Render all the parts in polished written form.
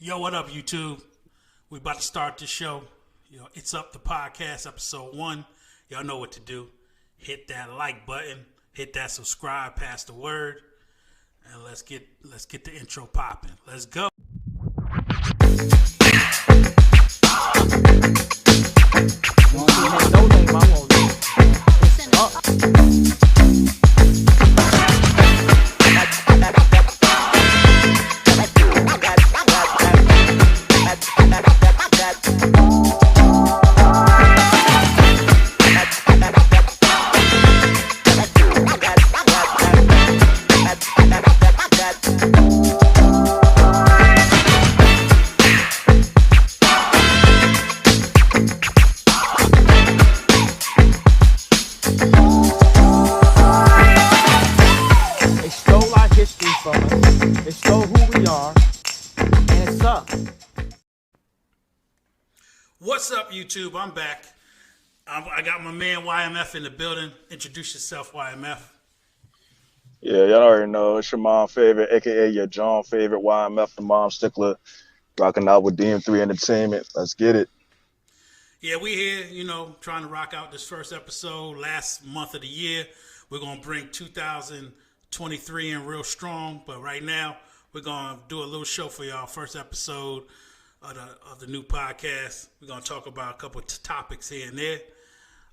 Yo, what up, YouTube? We about to start this show. It's up the podcast, episode 1. Y'all know what to do. Hit that like button, hit that subscribe, pass the word, and let's get the intro popping. Let's go. What's up, YouTube? I'm back. I got my man YMF in the building. Introduce yourself, YMF. Yeah, y'all already know. It's your mom favorite, a.k.a. your John favorite, YMF, the mom stickler, rocking out with DM3 Entertainment. Let's get it. Yeah, we here, trying to rock out this first episode, last month of the year. We're going to bring 2023 in real strong, but right now, we're going to do a little show for y'all. First episode of the new podcast. We're going to talk about a couple of topics here and there.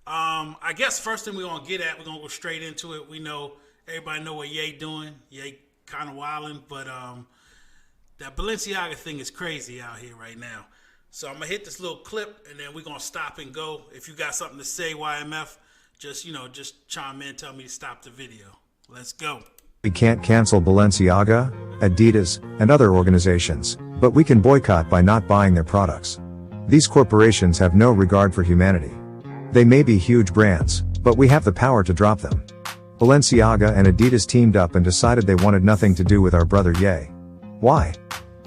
I guess first thing we're going to get at, we're going to go straight into it. We know, everybody know what Ye doing. Ye kind of wilding, but that Balenciaga thing is crazy out here right now. So I'm going to hit this little clip, and then we're going to stop and go. If you got something to say, YMF, just chime in, tell me to stop the video. Let's go. We can't cancel Balenciaga, Adidas, and other organizations, but we can boycott by not buying their products. These corporations have no regard for humanity. They may be huge brands, but we have the power to drop them. Balenciaga and Adidas teamed up and decided they wanted nothing to do with our brother Ye. Why?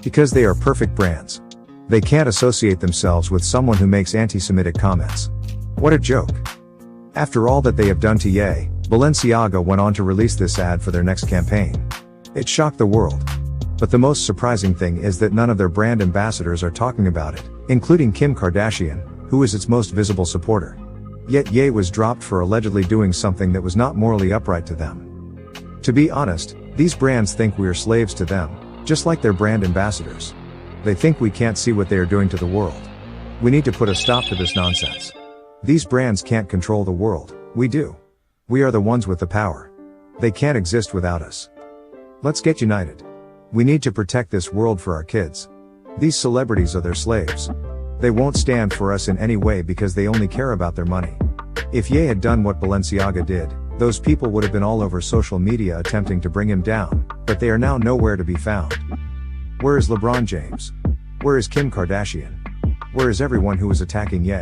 Because they are perfect brands. They can't associate themselves with someone who makes anti-Semitic comments. What a joke. After all that they have done to Ye, Balenciaga went on to release this ad for their next campaign. It shocked the world. But the most surprising thing is that none of their brand ambassadors are talking about it, including Kim Kardashian, who is its most visible supporter. Yet Ye was dropped for allegedly doing something that was not morally upright to them. To be honest, these brands think we are slaves to them, just like their brand ambassadors. They think we can't see what they are doing to the world. We need to put a stop to this nonsense. These brands can't control the world, we do. We are the ones with the power. They can't exist without us. Let's get united. We need to protect this world for our kids. These celebrities are their slaves. They won't stand for us in any way because they only care about their money. If Ye had done what Balenciaga did, those people would have been all over social media attempting to bring him down, but they are now nowhere to be found. Where is LeBron James? Where is Kim Kardashian? Where is everyone who is attacking Ye?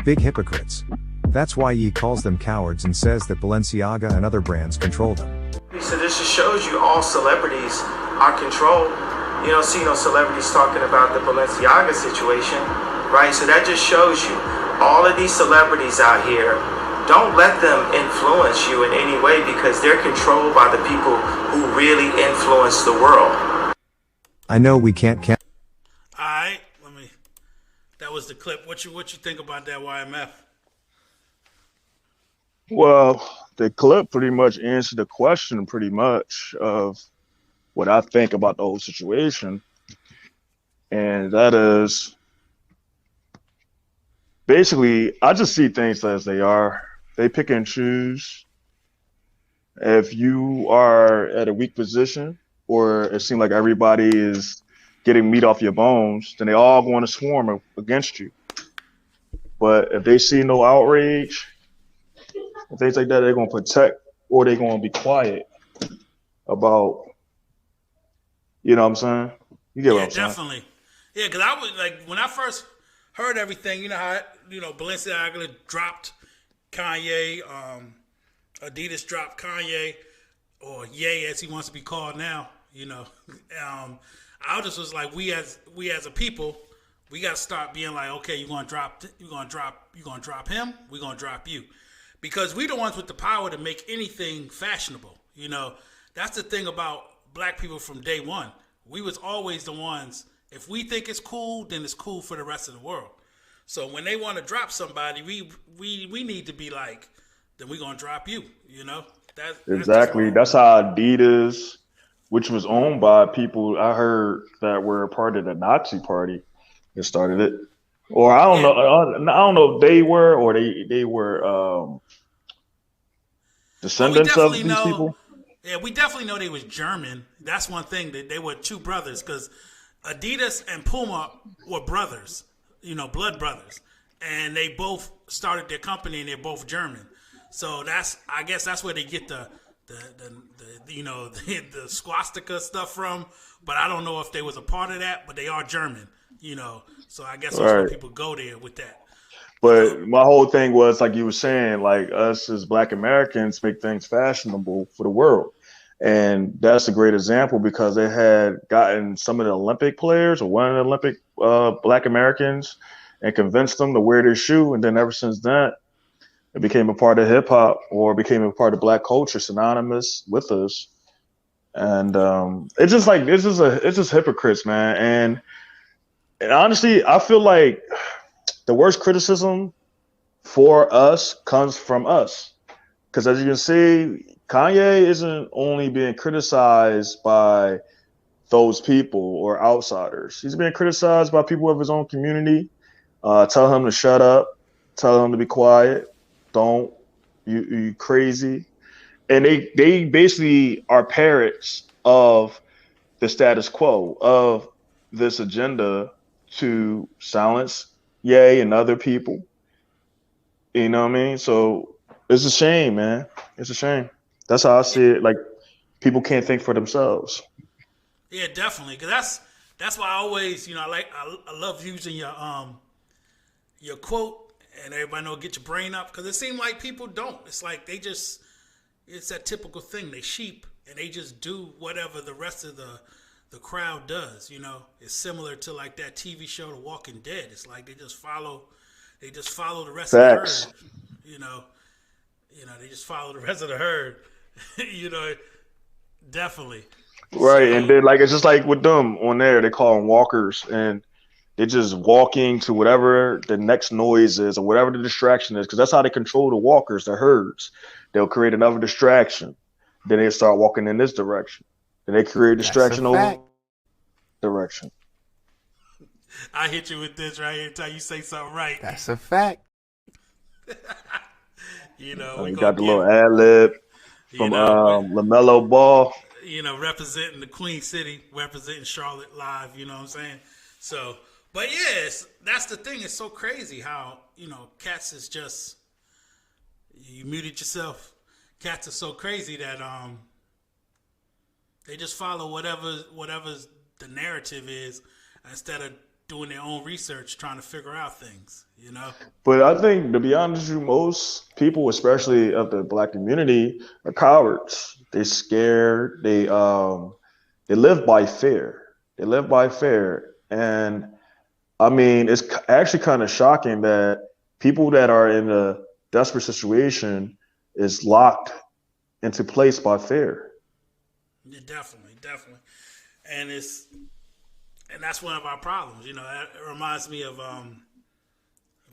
Big hypocrites. That's why Ye calls them cowards and says that Balenciaga and other brands control them. So this just shows you all celebrities are controlled. You don't see no celebrities talking about the Balenciaga situation, right? So that just shows you all of these celebrities out here, don't let them influence you in any way because they're controlled by the people who really influence the world. I know we can't All right, that was the clip. What you think about that, YMF? Well, the clip pretty much answered the question pretty much of what I think about the whole situation. And that is basically, I just see things as they are. They pick and choose. If you are at a weak position or it seems like everybody is getting meat off your bones, then they all going to swarm against you. But if they see no outrage, and things like that, they're going to protect or they're going to be quiet about, you know what I'm saying? You get what I'm saying? Definitely. Yeah, because I was like, when I first heard everything, how, Balenciaga dropped Kanye, Adidas dropped Kanye, or Ye as he wants to be called now, I just was like, we as a people, we got to start being like, okay, you're going to drop him, we're going to drop you. Because we the ones with the power to make anything fashionable. That's the thing about black people from day one. We was always the ones If we think it's cool, then it's cool for the rest of the world. So when they want to drop somebody, we need to be like, then we're gonna drop you. You know, that's Exactly. That's how Adidas, which was owned by people I heard that were a part of the Nazi party, that started it. Or I don't yeah. know. I don't know if they were or they were Well, we descendants of definitely these know. people. Yeah, we definitely know they was German. That's one thing, that they were two brothers, because Adidas and Puma were brothers, you know, blood brothers, and they both started their company, and they're both German. So I guess that's where they get the you know the swastika stuff from. But I don't know if they was a part of that. But they are German, you know. So I guess that's why Right. people go there with that. But my whole thing was like you were saying, like us as Black Americans make things fashionable for the world. And that's a great example because they had gotten some of the Olympic players or one of the Olympic Black Americans and convinced them to wear their shoe. And then ever since that, it became a part of hip hop or became a part of Black culture, synonymous with us. And it's just like it's just hypocrites, man. And honestly, I feel like the worst criticism for us comes from us. Because as you can see, Kanye isn't only being criticized by those people or outsiders. He's being criticized by people of his own community. Tell him to shut up. Tell him to be quiet. Don't you crazy? And they basically are parrots of the status quo of this agenda to silence Ye and other people. You know what I mean? So it's a shame, man. It's a shame. That's how I see it. Like people can't think for themselves. Yeah, definitely. Cause that's why I always, you know, I love using your quote, and everybody know get your brain up, because it seems like people don't. It's like it's that typical thing. They sheep and they just do whatever the rest of the crowd does. You know, it's similar to like that TV show, The Walking Dead. It's like they just follow the rest of the herd. Facts. You know, they just follow the rest of the herd. You know, definitely. Right. So, And then like it's just like with them on there, they call them walkers and they're just walking to whatever the next noise is or whatever the distraction is, because that's how they control the walkers, the herds. They'll create another distraction. Then they start walking in this direction. Then they create a distraction over direction. I hit you with this right here until you say something right. That's a fact. You know, we You gonna got the get, little ad lib from LaMelo Ball. you know, representing the Queen City, representing Charlotte live. You know what I'm saying? So, but yes, that's the thing. It's so crazy how, you know, cats is just, you muted yourself. Cats are so crazy that they just follow whatever's the narrative is, instead of doing their own research, trying to figure out things. You know. But I think, to be honest with you, most people, especially of the Black community, are cowards. They're scared. They live by fear. They live by fear. And I mean, it's actually kind of shocking that people that are in a desperate situation is locked into place by fear. Yeah, definitely, and that's one of our problems. You know, it reminds me of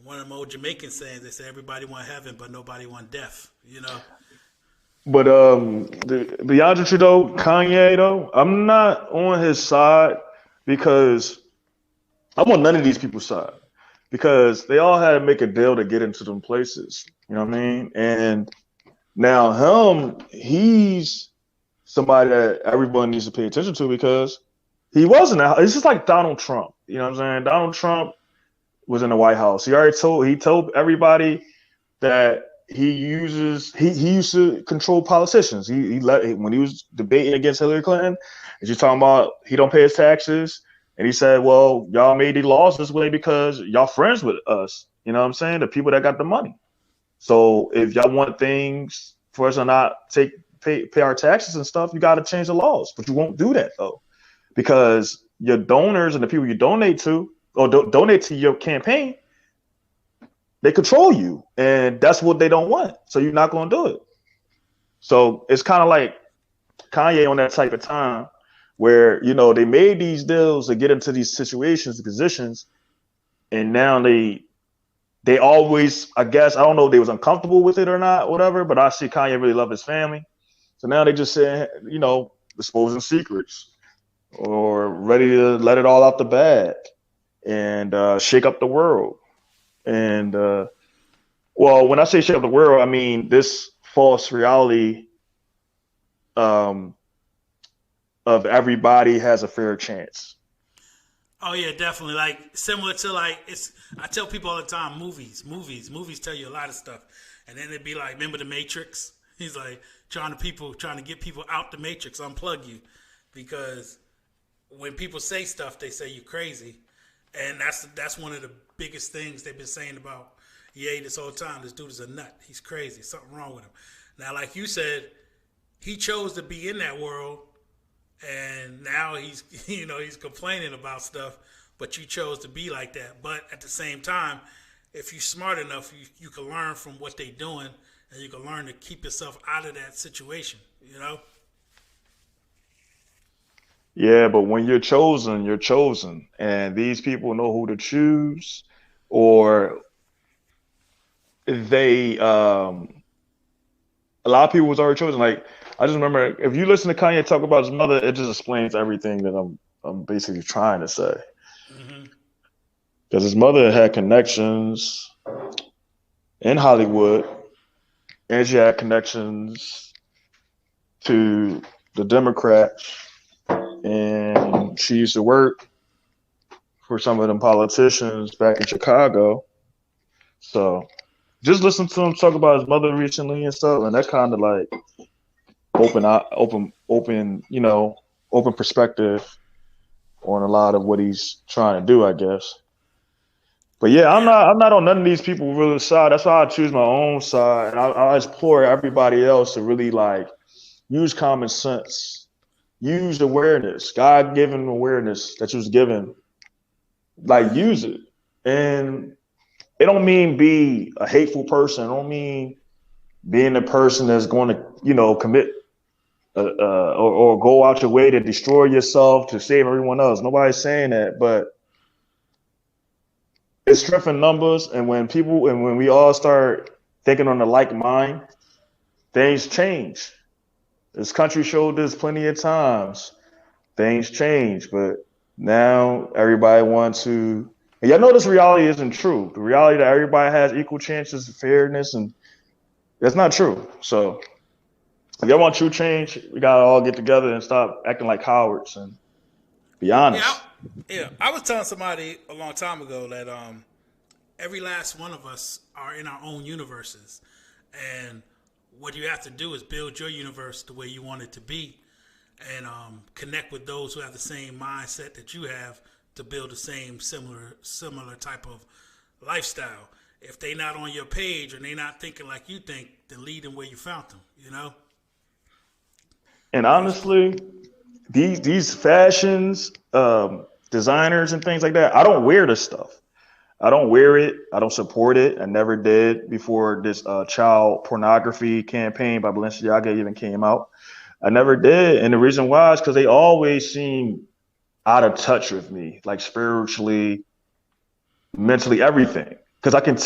one of the old Jamaican sayings. They say everybody want heaven, but nobody want death. You know. But to be honest with you though, Kanye though, I'm not on his side because I'm on none of these people's side because they all had to make a deal to get into them places. You know what I mean? And now he's somebody that everyone needs to pay attention to because he wasn't. It's just like Donald Trump. You know what I'm saying? Donald Trump was in the White House. He told everybody that he used to control politicians. He let when he was debating against Hillary Clinton, and she's talking about he don't pay his taxes, and he said, "Well, y'all made these laws this way because y'all friends with us." You know what I'm saying? The people that got the money. So if y'all want things for us to not pay our taxes and stuff, you got to change the laws. But you won't do that though, because your donors and the people you donate to or donate to your campaign, they control you, and that's what they don't want. So you're not going to do it. So it's kind of like Kanye on that type of time where, you know, they made these deals to get into these situations, positions, and now they always, I guess, I don't know if they was uncomfortable with it or not, whatever, but I see Kanye really love his family. So now they just say, you know, exposing secrets or ready to let it all out the bag and shake up the world. And well, when I say shake up the world, I mean this false reality of everybody has a fair chance. Oh yeah, definitely. Like similar to like it's. I tell people all the time, movies tell you a lot of stuff, and then it'd be like, remember the Matrix? He's like trying to get people out the Matrix, unplug you, because when people say stuff, they say you're crazy, and that's one of the biggest things they've been saying about Ye this whole time. This dude is a nut. He's crazy. Something wrong with him. Now, like you said, he chose to be in that world. And now he's complaining about stuff, but you chose to be like that. But at the same time, if you're smart enough, you can learn from what they're doing, and you can learn to keep yourself out of that situation, you know? Yeah, but when you're chosen, you're chosen. And these people know who to choose, or they, a lot of people was already chosen. Like, I just remember, if you listen to Kanye talk about his mother, it just explains everything that I'm basically trying to say. Because his mother had connections in Hollywood, and she had connections to the Democrats, and she used to work for some of them politicians back in Chicago. So just listen to him talk about his mother recently and stuff, and that kind of like open perspective on a lot of what he's trying to do, I guess. But yeah, I'm not on none of these people really side. That's why I choose my own side, and I implore everybody else to really like use common sense, use awareness, God-given awareness that you was given. Like, use it, and it don't mean be a hateful person. It don't mean being a person that's going to commit or go out your way to destroy yourself to save everyone else. Nobody's saying that, but it's strength in numbers. And when we all start thinking on the like mind, things change. This country showed this plenty of times. Things change, but now everybody wants to. And y'all know this reality isn't true. The reality that everybody has equal chances, fairness, and that's not true. So if y'all want true change, we gotta all get together and stop acting like cowards and be honest. Yeah. I was telling somebody a long time ago that every last one of us are in our own universes, and what you have to do is build your universe the way you want it to be, and connect with those who have the same mindset that you have to build the same similar type of lifestyle. If they not on your page or they not thinking like you think, then lead them where you found them, you know? And honestly, these fashions, designers and things like that, I don't wear this stuff. I don't wear it. I don't support it. I never did before this child pornography campaign by Balenciaga even came out. I never did. And the reason why is because they always seem out of touch with me, like spiritually, mentally, everything. Because I can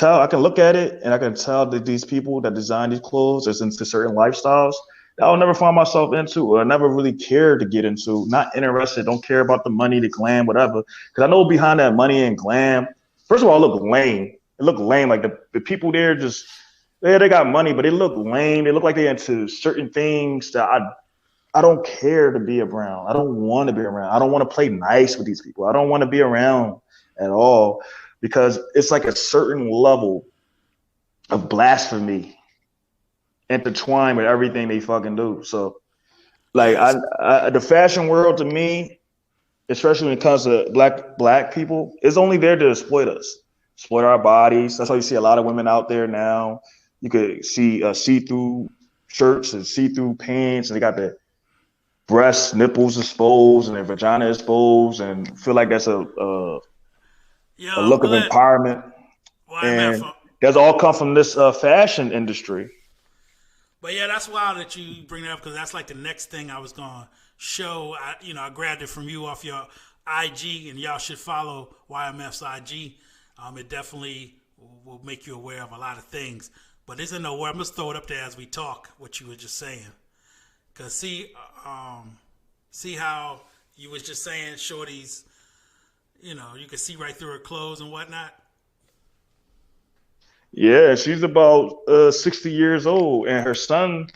look at it and I can tell that these people that design these clothes is into certain lifestyles that I'll never find myself into, or I never really cared to get into, not interested, don't care about the money, the glam, whatever. Because I know behind that money and glam, first of all, it look lame. It look lame. Like the people there just, yeah, they got money, but they look lame. They look like they're into certain things that I don't care to be around. I don't want to be around. I don't want to play nice with these people. I don't want to be around at all, because it's like a certain level of blasphemy intertwined with everything they fucking do. So, like, the fashion world to me, especially when it comes to black people, is only there to exploit us, exploit our bodies. That's why you see a lot of women out there now. You could see see-through shirts and see-through pants, and they got the breasts, nipples exposed, and their vagina exposed, and feel like that's a look of empowerment. And that's all come from this fashion industry. But yeah, that's wild that you bring that up, because that's like the next thing I was going to show. I grabbed it from you off your IG, and y'all should follow YMF's IG. It definitely will make you aware of a lot of things. But isn't no word. I'm just throw it up there as we talk. What you were just saying, cause see how you was just saying, Shorty's. You can see right through her clothes and whatnot. Yeah, she's about 60 years old, and her son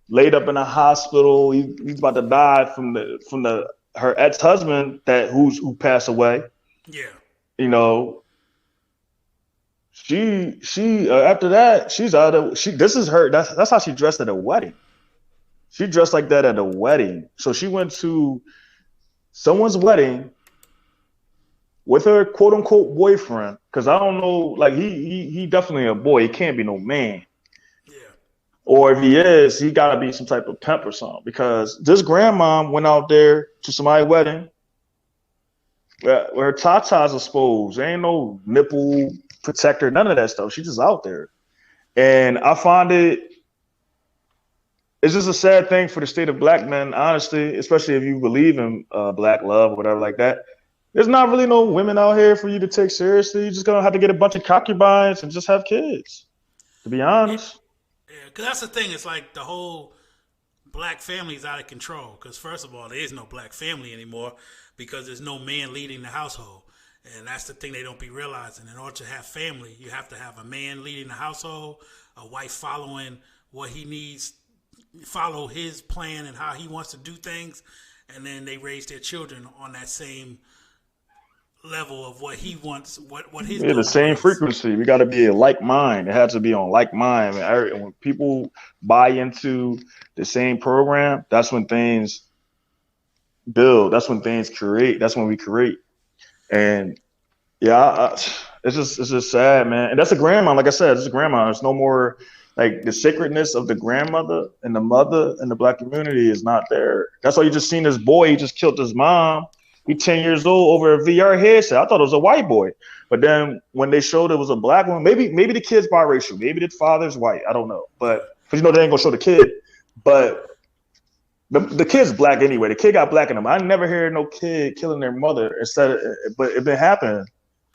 laid up in a hospital. He's about to die from her ex-husband who passed away. Yeah. She after that, she's out of this is her that's how she dressed at a wedding. She dressed like that at a wedding. So she went to someone's wedding with her quote unquote boyfriend, because I don't know, like he definitely a boy. He can't be no man. Yeah. Or if he is, he gotta be some type of pimp or something. Because this grandma went out there to somebody's wedding where her tatas exposed. There ain't no nipple protector, none of that stuff. She's just out there. And I find it's just a sad thing for the state of black men, honestly, especially if you believe in black love or whatever like that. There's not really no women out here for you to take seriously. You're just going to have to get a bunch of concubines and just have kids, to be honest. Yeah, because that's the thing. It's like the whole black family is out of control. Because first of all, there is no black family anymore because there's no man leading the household. And that's the thing they don't be realizing. In order to have family, you have to have a man leading the household, a wife following what he needs, follow his plan and how he wants to do things. And then they raise their children on that same level of what he wants, what his the same is. Frequency. We got to be a like mind. It has to be on like mind. And when people buy into the same program, that's when things build. That's when things create. That's when we create. And yeah, it's just sad, man. And that's a grandma. Like I said, it's a grandma. It's no more like the sacredness of the grandmother and the mother in the black community is not there. That's why you just seen this boy. He just killed his mom. He's 10 years old over a VR headset. I thought it was a white boy. But then when they showed it was a black one, maybe the kid's biracial. Maybe the father's white. I don't know. But because they ain't going to show the kid. But the kid's black anyway. The kid got black in him. I never heard no kid killing their mother. But it been happening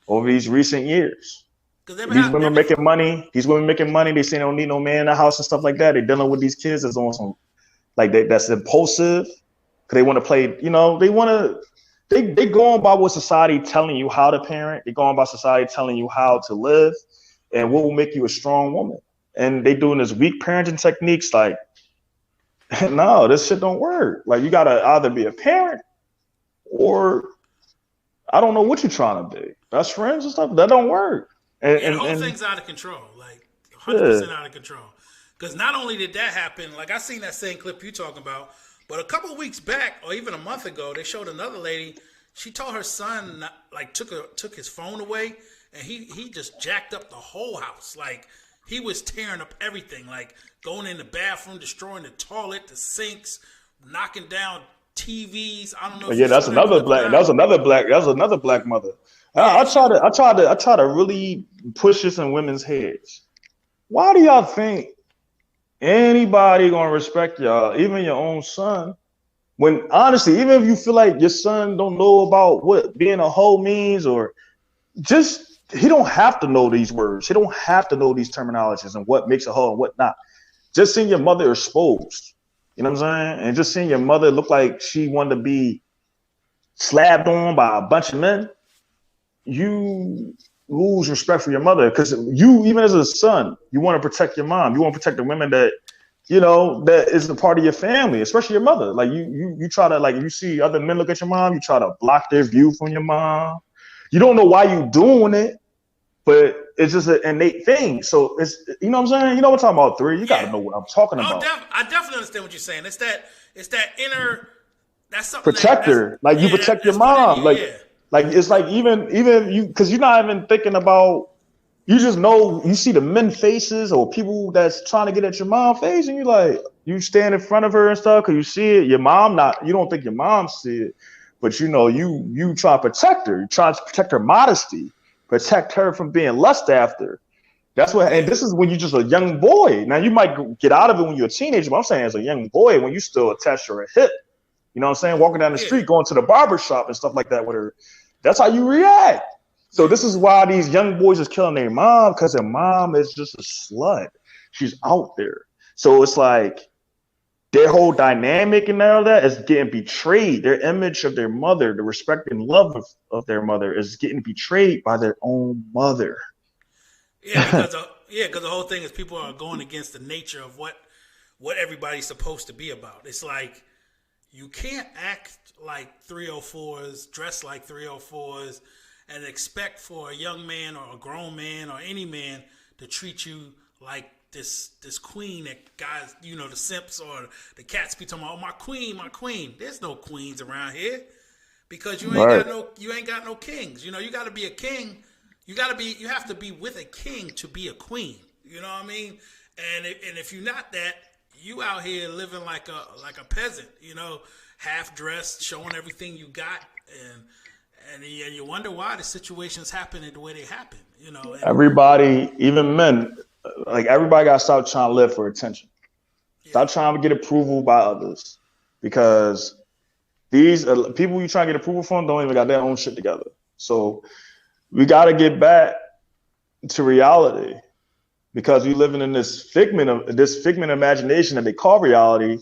over these recent years. These women making money. They say they don't need no man in the house and stuff like that. They're dealing with these kids that's on some that's impulsive. Because they want to play, They going by what society telling you how to parent. They going by society telling you how to live and what will make you a strong woman. And they doing this weak parenting techniques like, no, this shit don't work. Like you gotta either be a parent or I don't know what you're trying to be. Best friends and stuff, that don't work. And the whole thing's out of control, like 100% out of control. Because not only did that happen, like I seen that same clip you talking about, but a couple of weeks back, or even a month ago, they showed another lady. She told her son, took his phone away, and he just jacked up the whole house. Like he was tearing up everything, like going in the bathroom, destroying the toilet, the sinks, knocking down TVs. I don't know. Yeah, that's another black. That was another black mother. I try to really push this in women's heads. Why do y'all think anybody gonna respect y'all, even your own son? When honestly, even if you feel like your son don't know about what being a hoe means, or just he don't have to know these words. He don't have to know these terminologies and what makes a hoe and what not. Just seeing your mother exposed, you know what I'm saying? And just seeing your mother look like she wanted to be slapped on by a bunch of men, you lose respect for your mother, because you, even as a son, you want to protect your mom. You want to protect the women that, that is a part of your family, especially your mother. Like you try to, like, if you see other men look at your mom, you try to block their view from your mom. You don't know why you doing it, but it's just an innate thing. So it's, you know what I'm saying? You know what I'm talking about, Three. You got to know what I'm talking about. I definitely understand what you're saying. It's that inner, that's something protector. You protect your mom. Like it's like even you, because you're not even thinking about, you just know, you see the men faces or people that's trying to get at your mom face, and you stand in front of her and stuff because you see it. Your mom you don't think your mom see it, but you try to protect her. You try to protect her modesty, protect her from being lust after. That's what, and this is when you're just a young boy. Now you might get out of it when you're a teenager, but I'm saying as a young boy, when you still attached to her hip, You know what I'm saying? Walking down the Yeah. street, going to the barber shop and stuff like that with her. That's how you react. So this is why these young boys is killing their mom, because their mom is just a slut. She's out there. So it's like their whole dynamic and all that is getting betrayed. Their image of their mother, the respect and love of their mother is getting betrayed by their own mother. Yeah, because the whole thing is people are going against the nature of what everybody's supposed to be about. It's like you can't act like 304s, dress like 304s, and expect for a young man or a grown man or any man to treat you like this queen that guys, you know, the simps or the cats be talking about, oh, my queen, my queen. There's no queens around here because you ain't got no kings. You know, you got to be a king. You have to be with a king to be a queen. You know what I mean? And if you're not that, you out here living like a peasant, you know, half dressed, showing everything you got, and you wonder why the situations happen the way they happen, you know. Everybody, even men, like everybody got to stop trying to live for attention. Stop trying to get approval by others, because these people you trying to get approval from don't even got their own shit together. So we got to get back to reality, because we living in this figment imagination that they call reality,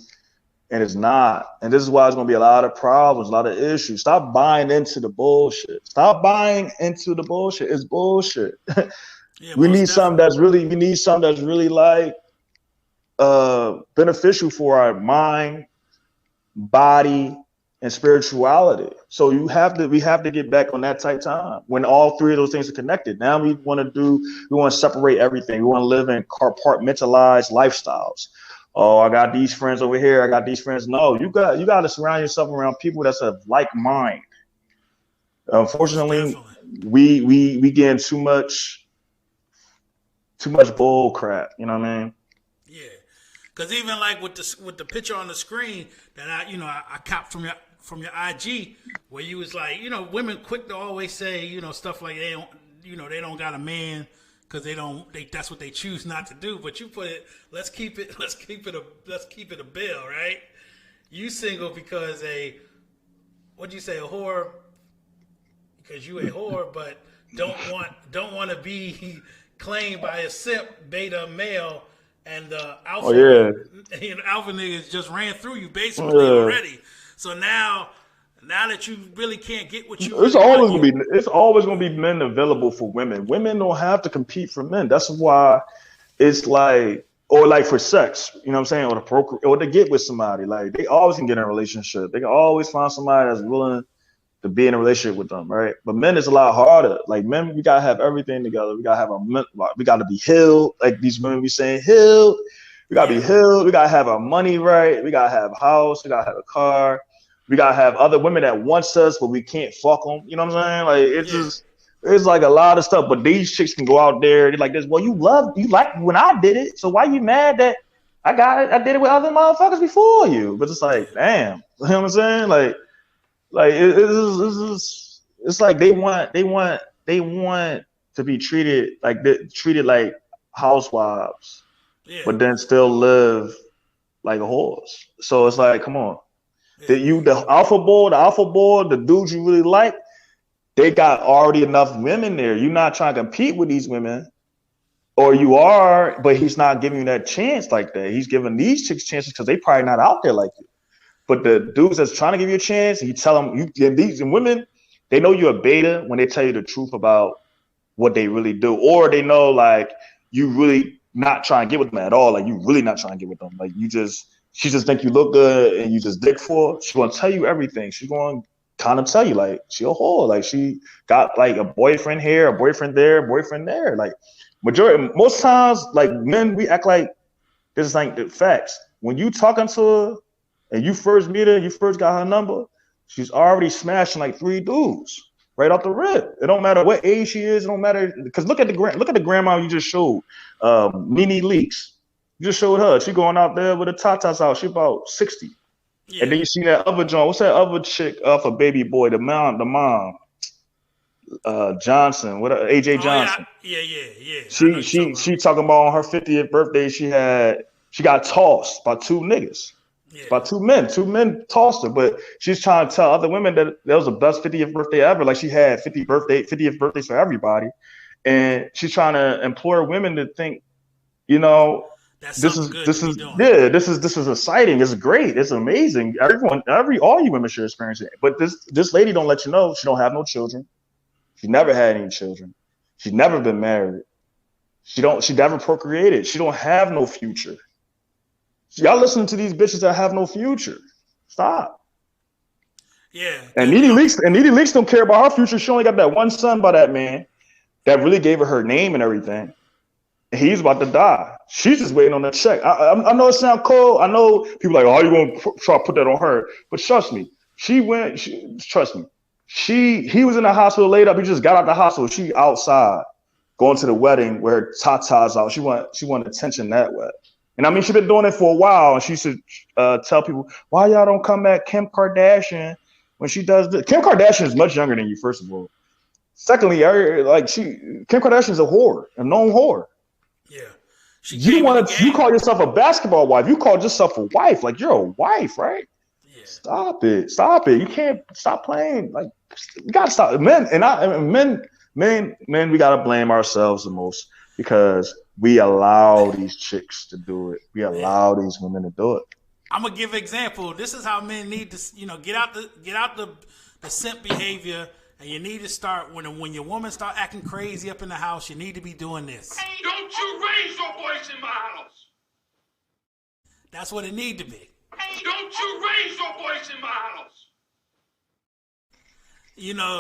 and it's not. And this is why there's going to be a lot of problems, a lot of issues. Stop buying into the bullshit. Stop buying into the bullshit. It's bullshit. Yeah, we need something that's really like beneficial for our mind, body, and spirituality. So we have to get back on that type time when all three of those things are connected. Now we want to separate everything. We want to live in compartmentalized lifestyles. Oh, I got these friends over here. I got these friends. No, you got to surround yourself around people that's of like mind. Unfortunately, we getting too much bull crap. You know what I mean? Yeah, because even like with the picture on the screen that I copped from your IG, where you was like, you know, women quick to always say, you know, stuff like they don't got a man because that's what they choose not to do. But you put it, let's keep it a bill, right? You single because a whore, because you a whore, but don't want to be claimed by a simp, beta male, and the alpha, alpha niggas just ran through you basically already. So now that you really can't get what you, it's always gonna be men available for women. Women don't have to compete for men. That's why it's like, or like for sex, you know what I'm saying, or to get with somebody. Like they always can get in a relationship. They can always find somebody that's willing to be in a relationship with them, right? But men is a lot harder. Like men, we gotta have everything together. We gotta be healed. Like these women be saying, healed. We gotta be healed. We gotta have our money right. We gotta have a house. We gotta have a car. We gotta have other women that wants us, but we can't fuck them. You know what I'm saying? Like it's like a lot of stuff. But these chicks can go out there. They're like this. Well, you like when I did it. So why you mad that I did it with other motherfuckers before you? But it's like, damn. You know what I'm saying? Like it's like they want to be treated like housewives, but then still live like a horse. So it's like, come on. The alpha boy, the dudes you really like, they got already enough women there. You're not trying to compete with these women, or you are, but he's not giving you that chance like that. He's giving these chicks chances because they probably not out there like you. But the dudes that's trying to give you a chance, you tell them, these women, they know you're a beta when they tell you the truth about what they really do, or they know like you really not trying to get with them at all. Like you really not trying to get with them. Like she just think you look good and you just dick for her. She's gonna tell you everything. She's gonna kind of tell you like she a whore. Like she got like a boyfriend here, a boyfriend there, a boyfriend there. Like most times, like men, we act like this is like the facts. When you talking to her and you first meet her, you first got her number, she's already smashing like 3 dudes right off the rip. It don't matter what age she is. It don't matter, because look at the grandma you just showed, Nene Leaks. You just showed her. She going out there with a tatas out. She about 60. Yeah. And then you see that other John. What's that other chick for Baby Boy? The mom. Johnson. What? AJ Johnson. Yeah. She talking about on her 50th birthday. She got tossed by 2 niggas. Yeah. About two men. Two men tossed her, but she's trying to tell other women that was the best 50th birthday ever. Like she had 50th birthdays for everybody. And she's trying to implore women to think, you know, That's something good to be doing. this is exciting. It's great. It's amazing. All you women should experience it. But this lady don't let you know she don't have no children. She never had any children. She's never been married. She never procreated. She don't have no future. Y'all listening to these bitches that have no future. Stop. Yeah. And Needy Leaks don't care about her future. She only got that one son by that man that really gave her name and everything. And he's about to die. She's just waiting on the check. I know it sounds cold. I know people like, oh, how you going to try to put that on her? But trust me, trust me. He was in the hospital laid up. He just got out the hospital. She outside going to the wedding where her tatas out. She want attention that way. And I mean, she's been doing it for a while. And she should tell people, why y'all don't come at Kim Kardashian when she does this? Kim Kardashian is much younger than you, first of all. Secondly, Kim Kardashian is a whore, a known whore. Yeah. You call yourself a basketball wife. You call yourself a wife. Like, you're a wife, right? Yeah. Stop it. You can't stop playing. Like, you gotta stop. Men, we gotta blame ourselves the most because we allow these chicks to do it. We allow these women to do it. I'm gonna give an example. This is how men need to, get out the simp behavior, and you need to start when your woman start acting crazy up in the house. You need to be doing this. Don't you raise your voice in my house. That's what it need to be. Don't you raise your voice in my house.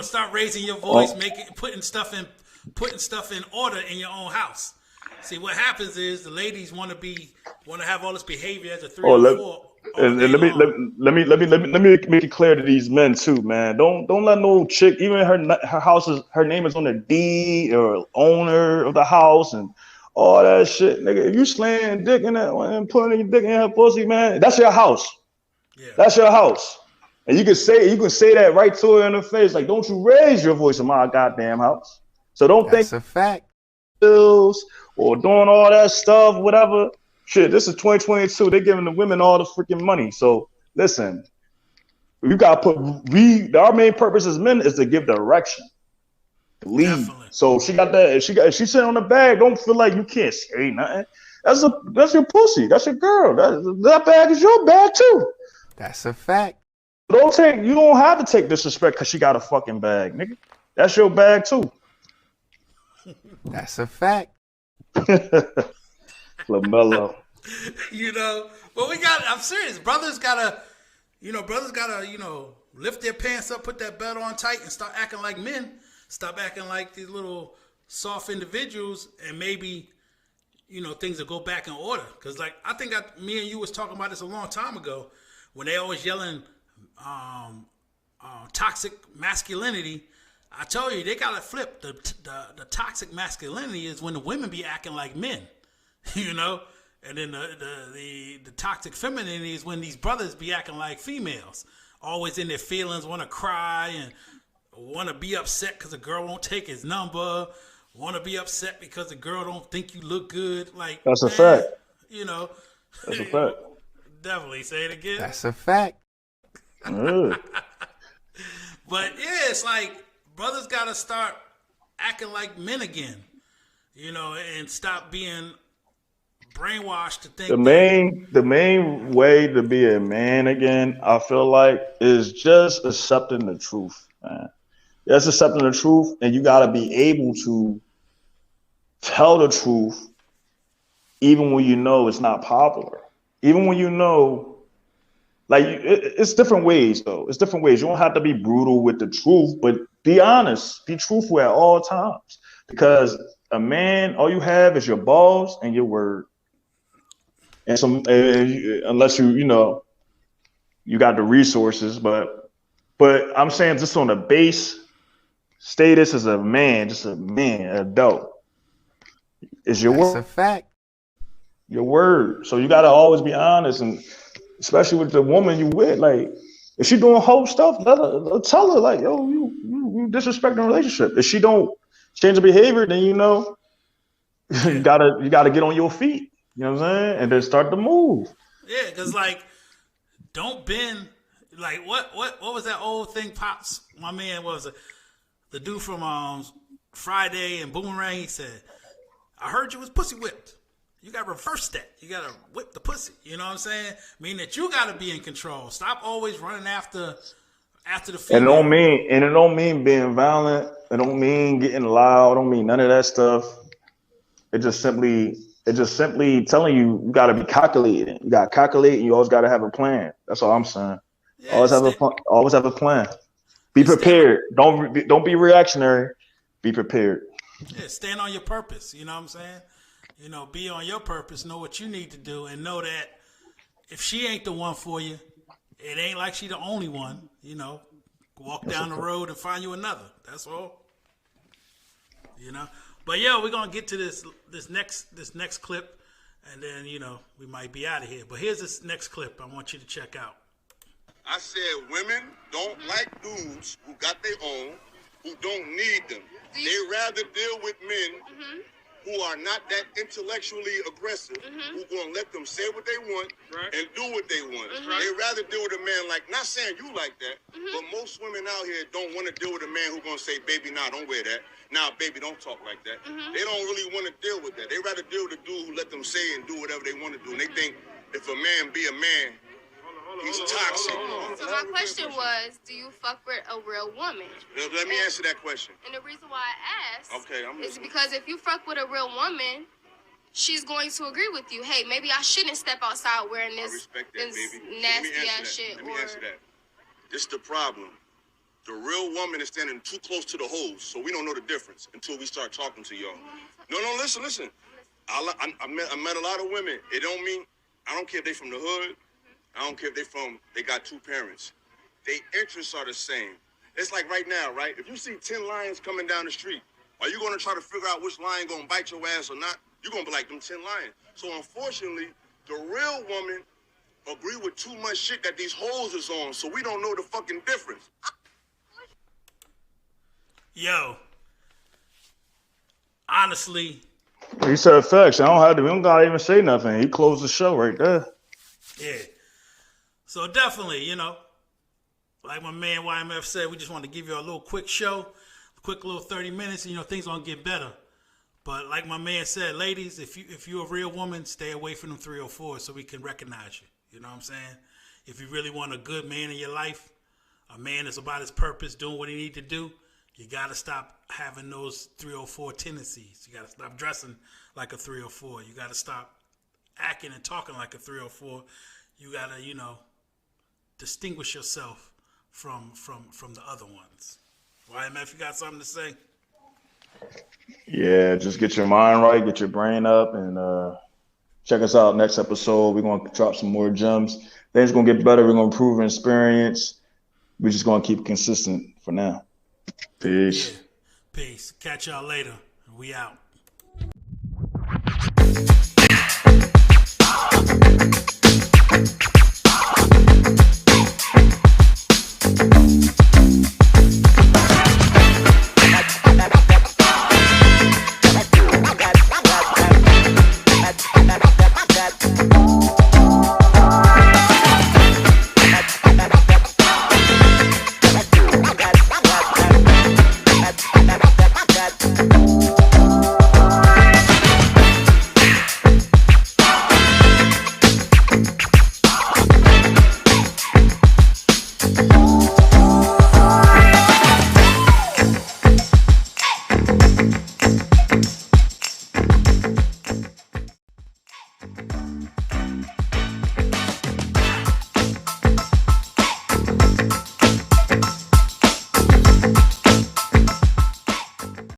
Start raising your voice, putting stuff in order in your own house. See, what happens is the ladies want to have all this behavior as a 3 or 4. And let me make it clear to these men too, man. Don't let no chick, even her name is on the deed or owner of the house and all that shit, nigga. If you slaying dick in that and putting your dick in her pussy, man, that's your house. Yeah. That's your house. And you can say that right to her in the face, like, don't you raise your voice in my goddamn house. So don't think that's a fact. Bills or doing all that stuff, whatever. Shit, this is 2022. They're giving the women all the freaking money. So listen, you gotta our main purpose as men is to give direction, to lead. Definitely. So she got that. If she's sitting on the bag, don't feel like you can't say nothing. That's your pussy. That's your girl. That bag is your bag too. That's a fact. You don't have to take disrespect because she got a fucking bag, nigga. That's your bag too. That's a fact. LaMelo. But I'm serious. Brothers gotta lift their pants up, put that belt on tight, and start acting like men. Stop acting like these little soft individuals, and maybe, things will go back in order. Because, like, I think me and you was talking about this a long time ago when they always yelling toxic masculinity. I told you, they got to flip. The toxic masculinity is when the women be acting like men, And then the toxic femininity is when these brothers be acting like females. Always in their feelings, want to cry and want to be upset because a girl won't take his number. Want to be upset because the girl don't think you look good. Like, that's a fact. That's a fact. Definitely. Say it again. That's a fact. But yeah, it's like brothers got to start acting like men again, and stop being brainwashed to think. The main way to be a man again, I feel like, is just accepting the truth, man. Just accepting the truth, and you got to be able to tell the truth, even when you know it's not popular, even when you know. Like, it's different ways, though. It's different ways. You don't have to be brutal with the truth, but be honest. Be truthful at all times. Because a man, all you have is your balls and your word. And unless you got the resources. But I'm saying just on the base status as a man, just a man, an adult, is your word. That's a fact. Your word. So you got to always be honest, and especially with the woman you with, like, if she doing whole stuff, tell her, like, yo, you disrespecting the relationship. If she don't change her behavior, then you gotta get on your feet. You know what I'm saying? And then start to move. Yeah, because like don't bend. Like what was that old thing? Pops, my man was the dude from Friday and Boomerang. He said, "I heard you was pussy whipped. You got to reverse that. You got to whip the pussy." You know what I'm saying? Meaning that you got to be in control. Stop always running after the female. And it don't mean being violent. It don't mean getting loud. It don't mean none of that stuff. It just simply telling you got to be calculated. You got to calculate, and you always got to have a plan. That's all I'm saying. Yeah, always have a plan. Be prepared. Don't be reactionary. Be prepared. Yeah, stand on your purpose. You know what I'm saying? You know, be on your purpose. Know what you need to do, and know that if she ain't the one for you, it ain't like she the only one. You know, walk down the road and find you another. That's all. You know. But yeah, we're gonna get to this next clip, and then we might be out of here. But here's this next clip I want you to check out. I said women don't like dudes who got their own, who don't need them. They rather deal with men who are not that intellectually aggressive, who gonna let them say what they want and do what they want. They rather deal with a man like, not saying you like that, but most women out here don't want to deal with a man who gonna say, baby, nah, don't wear that. Nah, baby, don't talk like that. They don't really want to deal with that. They rather deal with a dude who let them say and do whatever they want to do. And they think if a man be a man, he's toxic. So my question was, do you fuck with a real woman? Let me answer that question. And the reason why I asked I'm is listening. because if you fuck with a real woman, she's going to agree with you. Hey, maybe I shouldn't step outside wearing I this, respect that, this baby. nasty ass shit. Let me answer that. This is the problem. The real woman is standing too close to the hoes, so we don't know the difference until we start talking to y'all. No, listen. I met a lot of women. It don't mean, I don't care if they from the hood. I don't care if they got two parents. Their interests are the same. It's like right now, right? If you see 10 lions coming down the street, are you going to try to figure out which lion going to bite your ass or not? You're going to be like them 10 lions. So unfortunately, the real woman agree with too much shit that these hoes is on, so we don't know the fucking difference. Yo, honestly, He said facts. We don't gotta even say nothing. He closed the show right there. yeah. So definitely, like my man YMF said, we just want to give you a little quick show, a quick little 30 minutes, and things gonna get better. But like my man said, ladies, if you're a real woman, stay away from them 304 so we can recognize you. You know what I'm saying? If you really want a good man in your life, a man that's about his purpose, doing what he need to do, you gotta stop having those 304 tendencies. You gotta stop dressing like a 304. You gotta stop acting and talking like a 304. You gotta, distinguish yourself from the other ones. YMF, you got something to say? Yeah, just get your mind right, get your brain up, and check us out next episode. We're gonna drop some more gems. Things gonna get better. We're gonna improve experience. We're just gonna keep consistent for now. Peace. Yeah. Peace. Catch y'all later. We out.